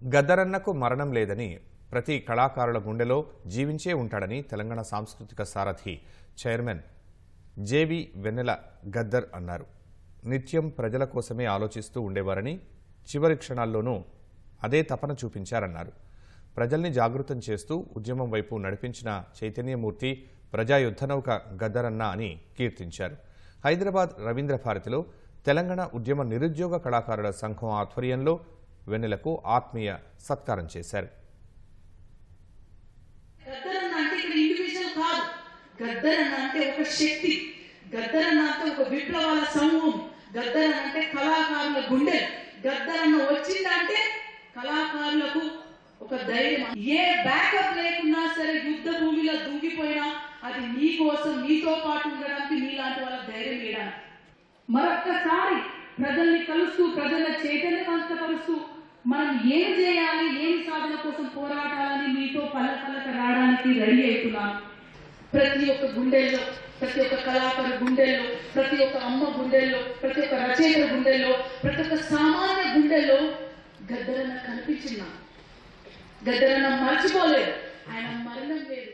గద్దరన్నకు మరణం లేదని, ప్రతి కళాకారుల గుండెలో జీవించే ఉంటాడని తెలంగాణ సాంస్కృతిక సారథి చైర్మన్ జేవి వెన్నెల గద్దర్ అన్నారు. నిత్యం ప్రజల కోసమే ఆలోచిస్తూ ఉండేవారని, చివరి క్షణాల్లోనూ అదే తపన చూపించారన్నారు. ప్రజల్ని జాగృతం చేస్తూ ఉద్యమం వైపు నడిపించిన చైతన్యమూర్తి ప్రజాయుద్ధనౌక గద్దరన్న అని కీర్తించారు. హైదరాబాద్ రవీంద్ర భారతిలో తెలంగాణ ఉద్యమ నిరుద్యోగ కళాకారుల సంఘం ఆధ్వర్యంలో వెన్నెలకు ఆత్మీయ సత్కారం చేశారు. గద్దరన్న అంటే ఒక శక్తి, గద్దరన్న అంటే ఒక విప్లవాల సమూహం, గద్దరన్న అంటే కళాకారుల గుండె. గద్దరన్న వచ్చిందంటే కళాకారులకు ఒక ధైర్యం. ఏ బ్యాకప్ లేకున్నా సరే యుద్ధ భూమిలో దూకిపోయినా అది నీ కోసం, నీతో పాటు ఉండడానికి, నీలాంటి వాళ్ళ ధైర్యం ఇవ్వడానికి. మరొక్కసారి ప్రజల్ని కలుస్తూ, ప్రజల చైతన్యవంతపరుస్తూ మనం ఏం చేయాలి, ఏం సాధన కోసం పోరాటాలని మీతో పల్లక రావడానికి రెడీ అవుతున్నాను. ప్రతి ఒక్క గుండెల్లో, ప్రతి ఒక్క కళాకారు గుండెల్లో, ప్రతి ఒక్క అమ్మ గుండెల్లో, ప్రతి ఒక్క రచయిత గుండెల్లో, ప్రతి ఒక్క సామాన్య గుండెల్లో గద్దరన్న కనిపించిన. గద్దరన్న మర్చిపోలేదు, ఆయన మరణం లేదు.